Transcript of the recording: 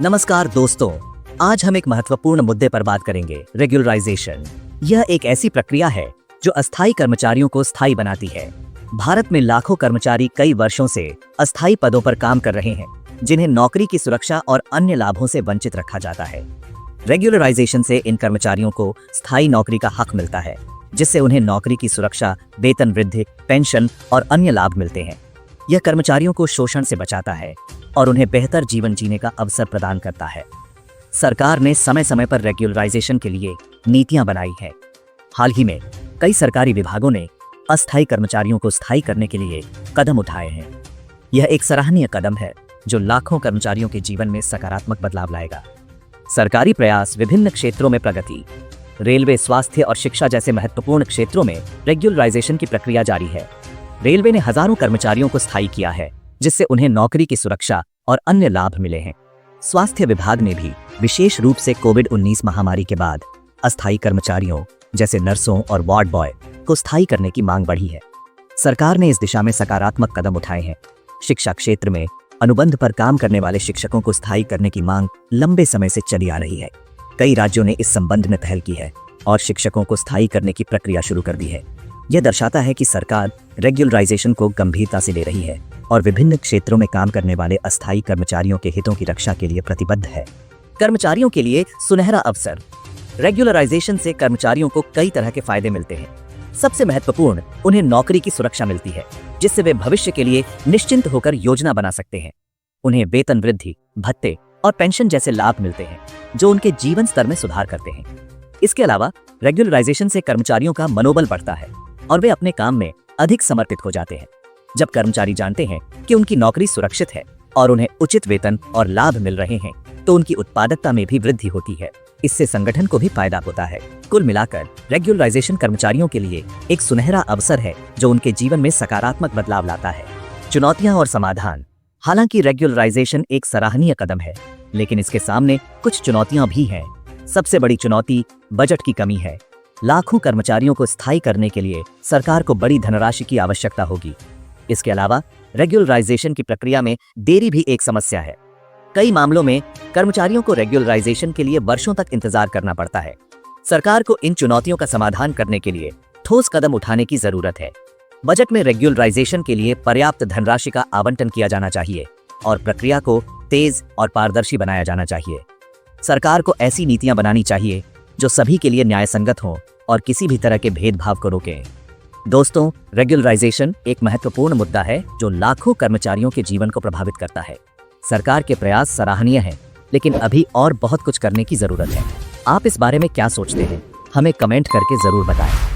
नमस्कार दोस्तों, आज हम एक महत्वपूर्ण मुद्दे पर बात करेंगे, रेगुलराइजेशन। यह एक ऐसी प्रक्रिया है जो अस्थायी कर्मचारियों को स्थायी बनाती है। भारत में लाखों कर्मचारी कई वर्षों से अस्थायी पदों पर काम कर रहे हैं, जिन्हें नौकरी की सुरक्षा और अन्य लाभों से वंचित रखा जाता है। रेगुलराइजेशन से इन कर्मचारियों को स्थायी नौकरी का हक मिलता है, जिससे उन्हें नौकरी की सुरक्षा, वेतन वृद्धि, पेंशन और अन्य लाभ मिलते हैं। यह कर्मचारियों को शोषण से बचाता है और उन्हें बेहतर जीवन जीने का अवसर प्रदान करता है। सरकार ने समय समय पर रेगुलराइजेशन के लिए नीतियां बनाई हैं। हाल ही में कई सरकारी विभागों ने अस्थायी कर्मचारियों को स्थायी करने के लिए कदम उठाए हैं। यह एक सराहनीय कदम है जो लाखों कर्मचारियों के जीवन में सकारात्मक बदलाव लाएगा। सरकारी प्रयास विभिन्न क्षेत्रों में प्रगति, रेलवे, स्वास्थ्य और शिक्षा जैसे महत्वपूर्ण क्षेत्रों में रेगुलराइजेशन की प्रक्रिया जारी है। रेलवे ने हजारों कर्मचारियों को स्थायी किया है, जिससे उन्हें नौकरी की सुरक्षा और अन्य लाभ मिले हैं। स्वास्थ्य विभाग ने भी विशेष रूप से कोविड-19 महामारी के बाद अस्थायी कर्मचारियों जैसे नर्सों और वार्ड बॉय को स्थायी करने की मांग बढ़ी है। सरकार ने इस दिशा में सकारात्मक कदम उठाए हैं। शिक्षा क्षेत्र में अनुबंध पर काम करने वाले शिक्षकों को स्थायी करने की मांग लंबे समय से चली आ रही है। कई राज्यों ने इस संबंध में पहल की है और शिक्षकों को स्थायी करने की प्रक्रिया शुरू कर दी है। यह दर्शाता है कि सरकार रेगुलराइजेशन को गंभीरता से ले रही है और विभिन्न क्षेत्रों में काम करने वाले अस्थायी कर्मचारियों के हितों की रक्षा के लिए प्रतिबद्ध है। कर्मचारियों के लिए सुनहरा अवसर। रेगुलराइजेशन से कर्मचारियों को कई तरह के फायदे मिलते हैं। सबसे महत्वपूर्ण, उन्हें नौकरी की सुरक्षा मिलती है, जिससे वे भविष्य के लिए निश्चिंत होकर योजना बना सकते हैं। उन्हें वेतन वृद्धि, भत्ते और पेंशन जैसे लाभ मिलते हैं, जो उनके जीवन स्तर में सुधार करते हैं। इसके अलावा रेगुलराइजेशन से कर्मचारियों का मनोबल बढ़ता है और वे अपने काम में अधिक समर्पित हो जाते हैं। जब कर्मचारी जानते हैं कि उनकी नौकरी सुरक्षित है और उन्हें उचित वेतन और लाभ मिल रहे हैं, तो उनकी उत्पादकता में भी वृद्धि होती है। इससे संगठन को भी फायदा होता है। कुल मिलाकर रेगुलराइजेशन कर्मचारियों के लिए एक सुनहरा अवसर है जो उनके जीवन में सकारात्मक बदलाव लाता है। चुनौतियां और समाधान। हालांकि रेगुलराइजेशन एक सराहनीय कदम है, लेकिन इसके सामने कुछ चुनौतियां भी हैं। सबसे बड़ी चुनौती बजट की कमी है। लाखों कर्मचारियों को स्थायी करने के लिए सरकार को बड़ी धनराशि की आवश्यकता होगी। इसके अलावा रेगुलराइजेशन की प्रक्रिया में देरी भी एक समस्या है। कई मामलों में कर्मचारियों को रेगुलराइजेशन के लिए वर्षों तक इंतजार करना पड़ता है। सरकार को इन चुनौतियों का समाधान करने के लिए ठोस कदम उठाने की जरूरत है। बजट में रेगुलराइजेशन के लिए पर्याप्त धनराशि का आवंटन किया जाना चाहिए और प्रक्रिया को तेज और पारदर्शी बनाया जाना चाहिए। सरकार को ऐसी नीतियां बनानी चाहिए जो सभी के लिए न्यायसंगत हों और किसी भी तरह के भेदभाव को रोकें। दोस्तों, रेगुलराइजेशन एक महत्वपूर्ण मुद्दा है जो लाखों कर्मचारियों के जीवन को प्रभावित करता है। सरकार के प्रयास सराहनीय हैं, लेकिन अभी और बहुत कुछ करने की जरूरत है। आप इस बारे में क्या सोचते हैं? हमें कमेंट करके जरूर बताएं।